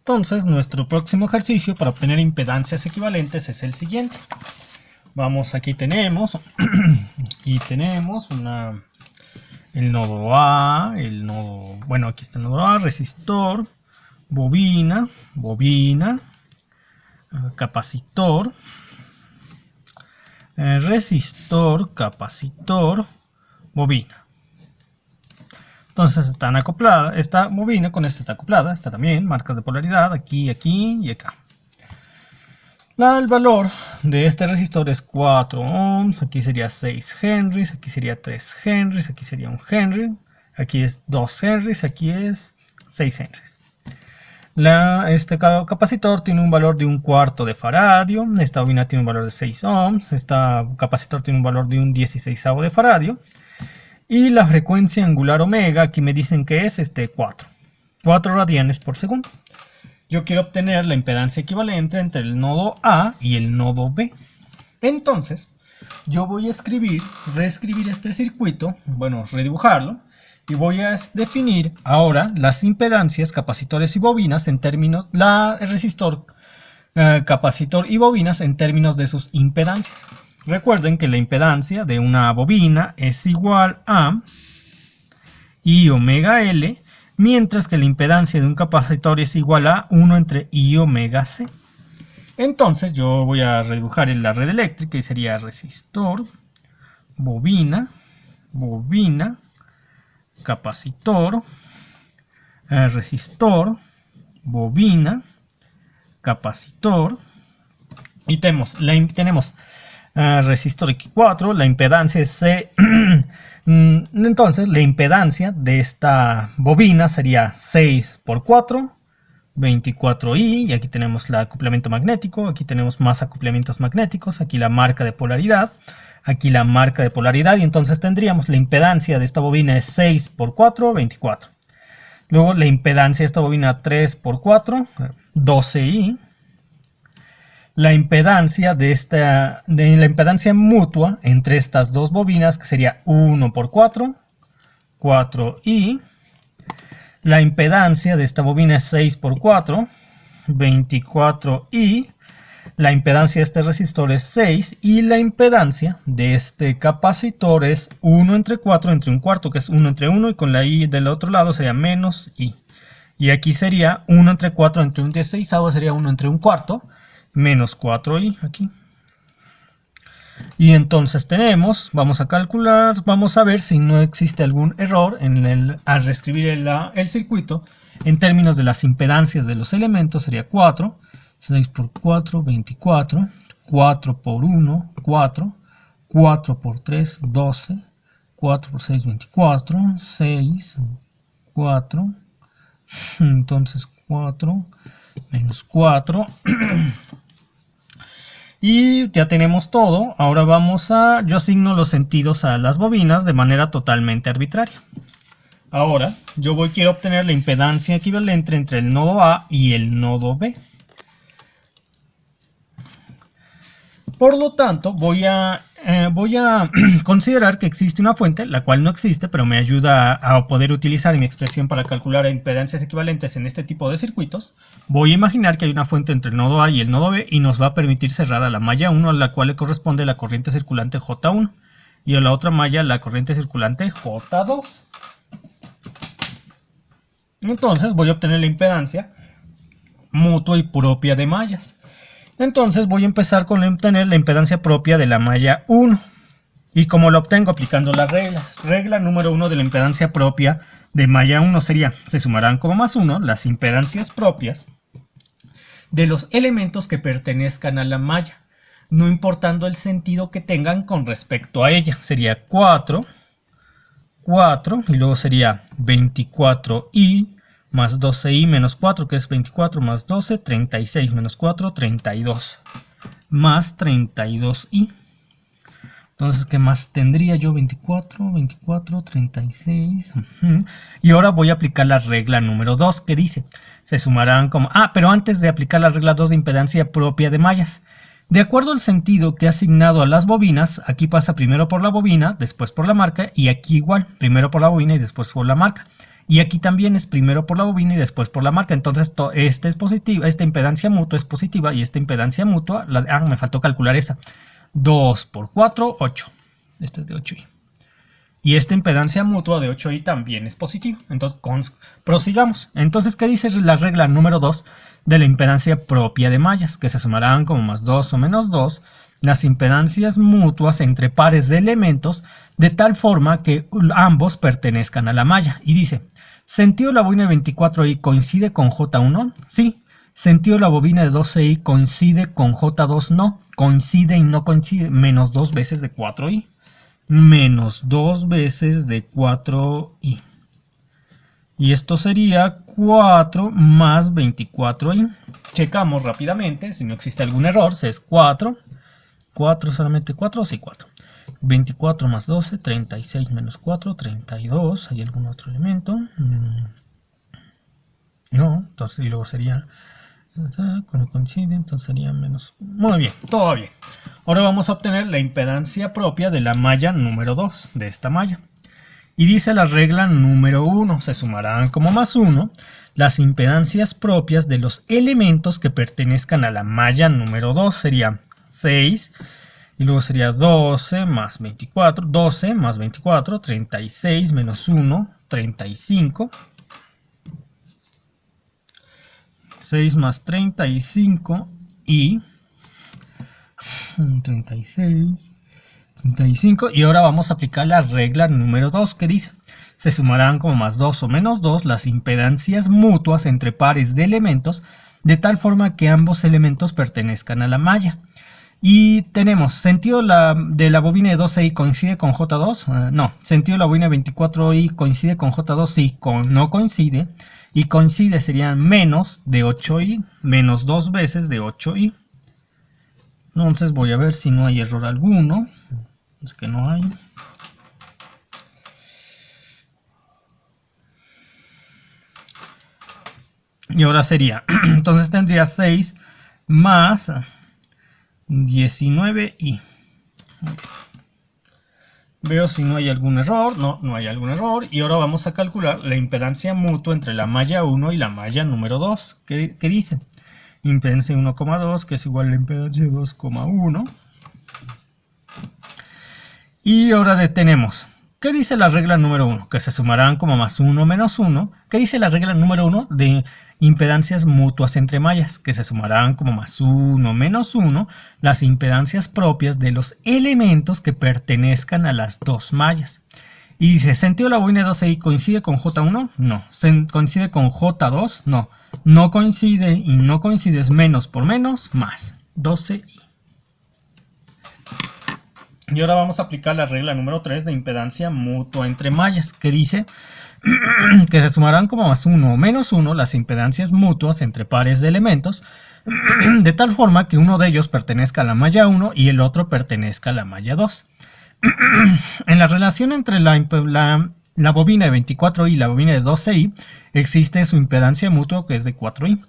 Entonces, nuestro próximo ejercicio para obtener impedancias equivalentes es el siguiente. Vamos, aquí tenemos el nodo A, aquí está el nodo A, resistor, bobina, capacitor, resistor, capacitor, bobina. Entonces están acopladas, esta bobina con esta está acoplada, esta también, marcas de polaridad, aquí, aquí y acá. El valor de este resistor es 4 ohms, aquí sería 6 henrys, aquí sería 3 henrys, aquí sería 1 henry, aquí es 2 henrys, aquí es 6 henrys. Este capacitor tiene un valor de 1/4 de faradio, esta bobina tiene un valor de 6 ohms, este capacitor tiene un valor de 1/16 de faradio. Y la frecuencia angular omega, aquí me dicen que es 4 radianes por segundo. Yo quiero obtener la impedancia equivalente entre el nodo A y el nodo B. Entonces, yo voy a reescribir este circuito, redibujarlo, y voy a definir ahora las impedancias, capacitores y bobinas en términos, resistor, capacitor y bobinas en términos de sus impedancias. Recuerden que la impedancia de una bobina es igual a I omega L, mientras que la impedancia de un capacitor es igual a 1 entre I omega C. Entonces yo voy a redibujar en la red eléctrica y sería resistor, bobina, capacitor, resistor, bobina, capacitor, y tenemos resistor X4, la impedancia es C. Entonces la impedancia de esta bobina sería 6 por 4, 24i, y aquí tenemos el acoplamiento magnético, aquí tenemos más acoplamientos magnéticos, aquí la marca de polaridad, y entonces tendríamos la impedancia de esta bobina es 6 por 4, 24. Luego la impedancia de esta bobina 3 por 4, 12i. La impedancia la impedancia mutua entre estas dos bobinas, que sería 1 por 4, 4i. La impedancia de esta bobina es 6 por 4, 24i. La impedancia de este resistor es 6 y la impedancia de este capacitor es 1 entre 4 entre 1/4, que es 1 entre 1, y con la i del otro lado sería menos i. Y aquí sería 1 entre 4 entre 1/16, sería 1 entre 1/4. Menos 4i aquí. Y entonces vamos a calcular, vamos a ver si no existe algún error al reescribir el circuito en términos de las impedancias de los elementos. Sería 4, 6 por 4, 24, 4 por 1, 4, 4 por 3, 12, 4 por 6, 24, 6, 4, entonces 4, menos 4, y ya tenemos todo. Ahora yo asigno los sentidos a las bobinas de manera totalmente arbitraria. Ahora quiero obtener la impedancia equivalente entre el nodo A y el nodo B. Por lo tanto, voy a considerar que existe una fuente, la cual no existe, pero me ayuda a poder utilizar mi expresión para calcular impedancias equivalentes en este tipo de circuitos. Voy a imaginar que hay una fuente entre el nodo A y el nodo B y nos va a permitir cerrar a la malla 1, a la cual le corresponde la corriente circulante J1, y a la otra malla la corriente circulante J2. Entonces voy a obtener la impedancia mutua y propia de mallas. Entonces voy a empezar con obtener la impedancia propia de la malla 1. ¿Y cómo lo obtengo? Aplicando las reglas. Regla número 1 de la impedancia propia de malla 1 sería: se sumarán como más 1 las impedancias propias de los elementos que pertenezcan a la malla, no importando el sentido que tengan con respecto a ella. Sería 4, y luego sería 24i más 12i menos 4, que es 24 más 12, 36 menos 4, 32, más 32i. Entonces, ¿qué más tendría yo? 24, 36. Y ahora voy a aplicar la regla número 2, que dice: se sumarán como... pero antes de aplicar la regla 2 de impedancia propia de mallas, de acuerdo al sentido que he asignado a las bobinas, aquí pasa primero por la bobina, después por la marca, y aquí igual, primero por la bobina y después por la marca. Y aquí también es primero por la bobina y después por la marca. Entonces este es positivo, esta impedancia mutua es positiva y esta impedancia mutua, me faltó calcular esa. 2 por 4, 8. Este es de 8i. Y esta impedancia mutua de 8i también es positiva. Entonces prosigamos. Entonces, ¿qué dice la regla número 2 de la impedancia propia de mallas? Que se sumarán como más 2 o menos 2 las impedancias mutuas entre pares de elementos de tal forma que ambos pertenezcan a la malla. Y dice, ¿sentido de la bobina de 24i coincide con J1? Sí. ¿Sentido de la bobina de 12i coincide con J2? No. Coincide y no coincide. Menos 2 veces de 4i. Menos 2 veces de 4i. Y esto sería 4 más 24i. Checamos rápidamente si no existe algún error. Si es 4. 4 solamente 4, sí 4. 24 más 12, 36 menos 4, 32. ¿Hay algún otro elemento? No, entonces y luego sería, cuando coincide, entonces sería menos. Muy bien, todo bien. Ahora vamos a obtener la impedancia propia de la malla número 2, de esta malla. Y dice la regla número 1, se sumarán como más 1 las impedancias propias de los elementos que pertenezcan a la malla número 2. Sería 6 y luego sería 12 más 24, 12 más 24, 36 menos 1, 35. 6 más 35 y 36, 35. Y ahora vamos a aplicar la regla número 2 que dice, se sumarán como más 2 o menos 2 las impedancias mutuas entre pares de elementos de tal forma que ambos elementos pertenezcan a la malla. Y tenemos, ¿sentido de la bobina de 12i coincide con J2? No. ¿Sentido de la bobina de 24i coincide con J2? Sí, no coincide. Y coincide serían menos de 8i, menos 2 veces de 8i. Entonces voy a ver si no hay error alguno. Es que no hay. Y ahora sería, entonces tendría 6 más 19i. Veo si no hay algún error. No, no hay algún error. Y ahora vamos a calcular la impedancia mutua entre la malla 1 y la malla número 2. ¿Qué dice? Impedancia 1,2 que es igual a la impedancia 2,1. Y ahora tenemos, ¿qué dice la regla número 1? Que se sumarán como más 1 menos 1. ¿Qué dice la regla número 1 de impedancias mutuas entre mallas? Que se sumarán como más 1 menos 1 las impedancias propias de los elementos que pertenezcan a las dos mallas. Y dice, ¿sentido de la bobina de 12i coincide con J1? No. ¿Coincide con J2? No. No coincide y no coincide es menos por menos, más 12i. Y ahora vamos a aplicar la regla número 3 de impedancia mutua entre mallas, que dice que se sumarán como más 1 o menos 1 las impedancias mutuas entre pares de elementos, de tal forma que uno de ellos pertenezca a la malla 1 y el otro pertenezca a la malla 2. En la relación entre la bobina de 24i y la bobina de 12i existe su impedancia mutua que es de 4i.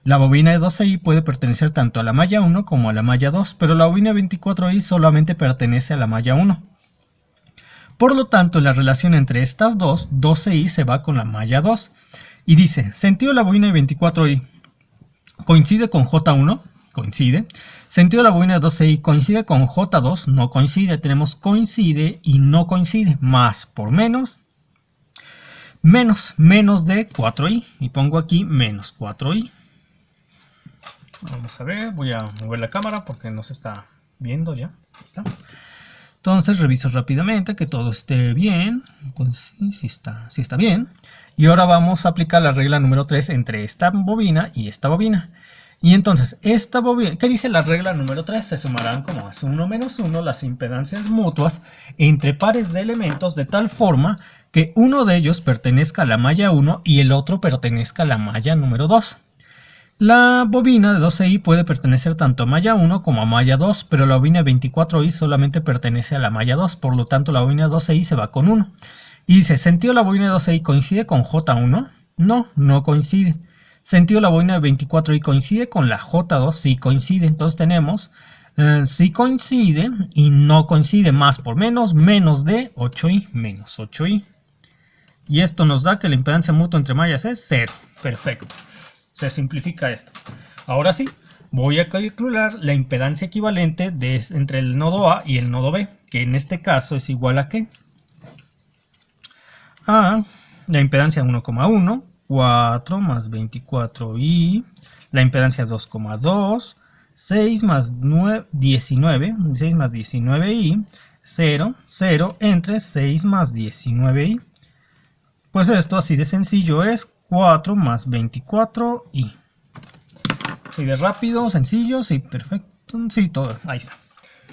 La bobina de 12i puede pertenecer tanto a la malla 1 como a la malla 2, pero la bobina de 24i solamente pertenece a la malla 1. Por lo tanto, la relación entre estas dos, 12i se va con la malla 2. Y dice, ¿sentido de la bobina de 24i coincide con J1? Coincide. ¿Sentido de la bobina de 12i coincide con J2? No coincide. Tenemos coincide y no coincide. Más por menos. Menos de 4i. Y pongo aquí menos 4i. Vamos a ver, voy a mover la cámara porque no se está viendo ya. Ahí está. Entonces reviso rápidamente que todo esté bien. Pues sí está bien. Y ahora vamos a aplicar la regla número 3 entre esta bobina y esta bobina. Y entonces, esta bobina, ¿qué dice la regla número 3? Se sumarán como más 1 menos 1 las impedancias mutuas entre pares de elementos de tal forma que uno de ellos pertenezca a la malla 1 y el otro pertenezca a la malla número 2. La bobina de 12i puede pertenecer tanto a malla 1 como a malla 2, pero la bobina de 24i solamente pertenece a la malla 2, por lo tanto la bobina de 12i se va con 1. Y dice, ¿sentido la bobina de 12i coincide con J1? No, no coincide. ¿Sentido la bobina de 24i coincide con la J2? Sí coincide. Entonces tenemos, sí coincide y no coincide, más por menos, menos de 8i, menos 8i. Y esto nos da que la impedancia mutua entre mallas es 0. Perfecto. Se simplifica esto. Ahora sí, voy a calcular la impedancia equivalente entre el nodo A y el nodo B, que en este caso es igual a ¿qué? A la impedancia 1,1, 4 más 24i, la impedancia 2,2, 6 más 19, 6 más 19i, 0, 0 entre 6 más 19i. Pues esto así de sencillo es 4 más 24i. Así de rápido, sencillo, sí, perfecto, sí, todo, ahí está.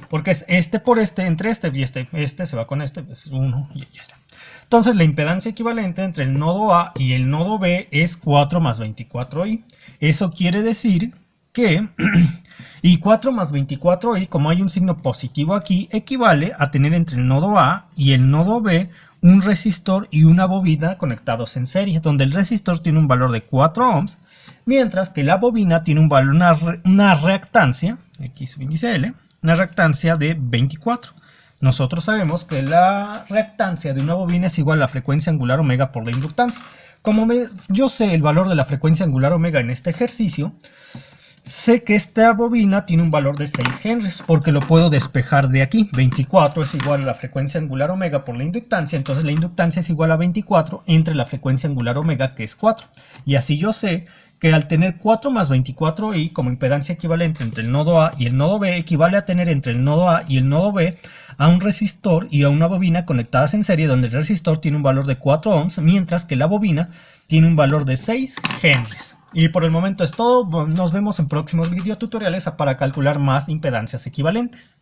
Porque es este por este, entre este y este se va con este, pues 1 y ya está. Entonces la impedancia equivalente entre el nodo A y el nodo B es 4 más 24i. Eso quiere decir que, y 4 más 24i, como hay un signo positivo aquí, equivale a tener entre el nodo A y el nodo B un resistor y una bobina conectados en serie, donde el resistor tiene un valor de 4 ohms, mientras que la bobina tiene un valor, una reactancia, X subíndice L, una reactancia de 24. Nosotros sabemos que la reactancia de una bobina es igual a la frecuencia angular omega por la inductancia. Como yo sé el valor de la frecuencia angular omega en este ejercicio, sé que esta bobina tiene un valor de 6 henries, porque lo puedo despejar de aquí. 24 es igual a la frecuencia angular omega por la inductancia, entonces la inductancia es igual a 24 entre la frecuencia angular omega, que es 4. Y así yo sé que al tener 4 más 24i como impedancia equivalente entre el nodo A y el nodo B, equivale a tener entre el nodo A y el nodo B a un resistor y a una bobina conectadas en serie, donde el resistor tiene un valor de 4 ohms, mientras que la bobina tiene un valor de 6 henries. Y por el momento es todo. Nos vemos en próximos videotutoriales para calcular más impedancias equivalentes.